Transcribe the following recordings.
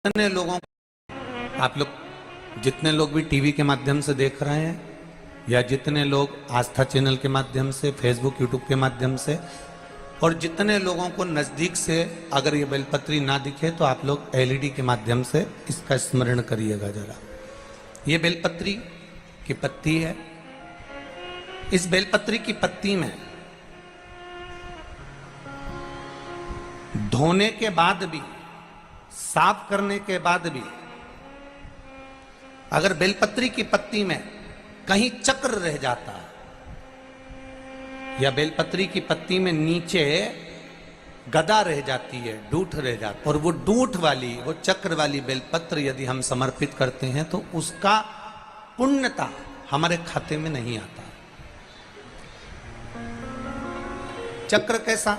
जितने लोगों, आप लोग जितने लोग भी टीवी के माध्यम से देख रहे हैं या जितने लोग आस्था चैनल के माध्यम से, फेसबुक यूट्यूब के माध्यम से, और जितने लोगों को नज़दीक से अगर ये बेलपत्री ना दिखे तो आप लोग एलईडी के माध्यम से इसका स्मरण करिएगा जरा। ये बेलपत्री की पत्ती है। इस बेलपत्री की पत्ती में धोने के बाद भी, साफ करने के बाद भी अगर बेलपत्री की पत्ती में कहीं चक्र रह जाता है या बेलपत्री की पत्ती में नीचे गदा रह जाती है, डूठ रह जाती, और वो डूठ वाली, वो चक्र वाली बेलपत्र यदि हम समर्पित करते हैं तो उसका पुण्यता हमारे खाते में नहीं आता। चक्र कैसा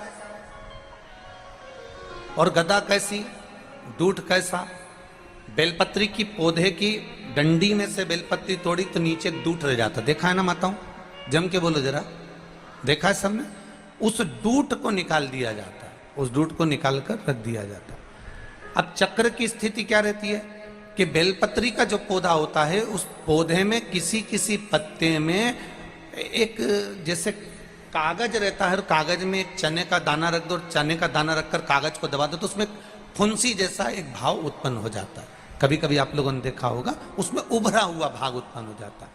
और गदा कैसी, डूठ कैसा। बेलपत्री की पौधे की डंडी में से बेलपत्री तोड़ी तो नीचे डूठ रह जाता, देखा है ना माताओं? जम के बोलो जरा, देखा है सबने? उस डूठ को निकाल दिया जाता है, उस डूठ को निकाल कर रख दिया जाता है। अब चक्र की स्थिति क्या रहती है कि बेलपत्री का जो पौधा होता है उस पौधे में किसी किसी पत्ते में एक जैसे कागज रहता है, और कागज में एक चने का दाना रख दो, और चने का दाना रखकर कागज को दबा दो तो उसमें फुंसी जैसा एक भाव उत्पन्न हो जाता है। कभी कभी आप लोगों ने देखा होगा, उसमें उभरा हुआ भाग उत्पन्न हो जाता है।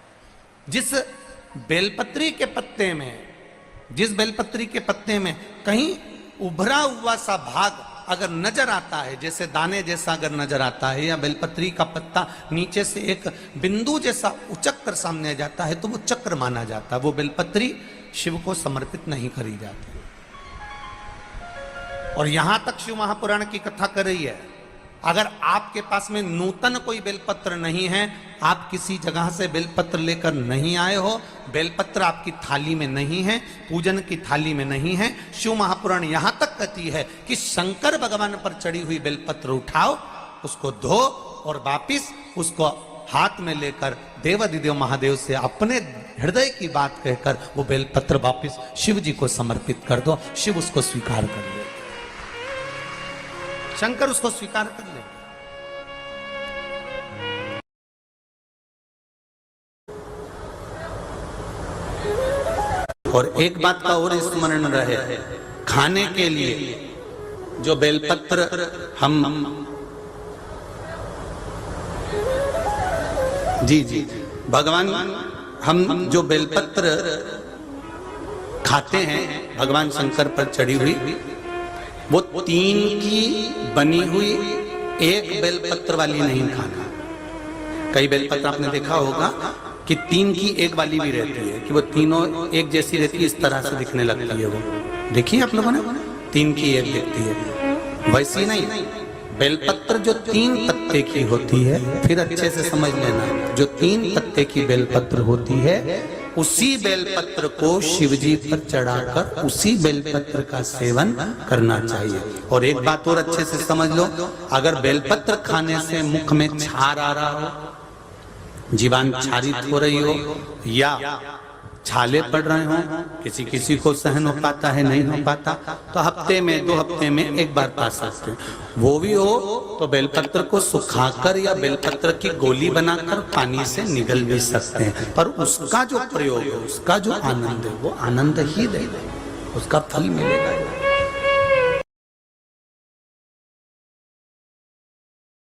जिस बेलपत्री के पत्ते में, जिस बेलपत्री के पत्ते में कहीं उभरा हुआ सा भाग अगर नजर आता है, जैसे दाने जैसा अगर नजर आता है, या बेलपत्री का पत्ता नीचे से एक बिंदु जैसा उचक कर सामने आ जाता है तो वो चक्र माना जाता है। वो बेलपत्री शिव को समर्पित नहीं करी जाती। और यहां तक शिव महापुराण की कथा कर रही है, अगर आपके पास में नूतन कोई बेलपत्र नहीं है, आप किसी जगह से बेलपत्र लेकर नहीं आए हो, बेलपत्र आपकी थाली में नहीं है, पूजन की थाली में नहीं है, शिव महापुराण यहां तक कहती है कि शंकर भगवान पर चढ़ी हुई बेलपत्र उठाओ, उसको धो और वापिस उसको हाथ में लेकर देवाधिदेव महादेव से अपने हृदय की बात कहकर वो बेलपत्र वापिस शिव जी को समर्पित कर दो। शिव उसको स्वीकार कर ले, शंकर उसको स्वीकार कर ले। और एक बात का और स्मरण रहे, खाने के लिए जो बेलपत्र हम जी जी भगवान, हम जो बेलपत्र खाते हैं भगवान शंकर पर चढ़ी हुई, वो 3 की बनी हुई एक बेलपत्र वाली नहीं खाना। कई बेलपत्र आपने देखा होगा कि 3 की एक वाली भी रहती है, कि वो तीनों एक जैसी रहती है, इस तरह से दिखने लगती है। वो देखिए आप लोगों ने, 3 की एक दिखती है, वैसी नहीं। बेलपत्र जो 3 पत्ते की होती है, फिर अच्छे से समझ लेना, जो 3 पत्ते की बेलपत्र होती है, उसी बेलपत्र को शिवजी पर चढ़ाकर उसी बेलपत्र का सेवन करना चाहिए। और एक बात और अच्छे से समझ लो, अगर बेलपत्र खाने से मुख में छार आ रहा हो, जीवान क्षारित हो रही हो, या छाले पड़ रहे हो, किसी किसी को सहन हो पाता है, नहीं हो पाता, तो हफ्ते में 2 हफ्ते में एक बार पा सकते हैं। वो भी हो तो बेलपत्र को सुखाकर या बेलपत्र की गोली बनाकर पानी से निगल भी सकते हैं, पर उसका जो प्रयोग है, उसका जो आनंद है, वो आनंद ही दे, उसका फल मिलेगा।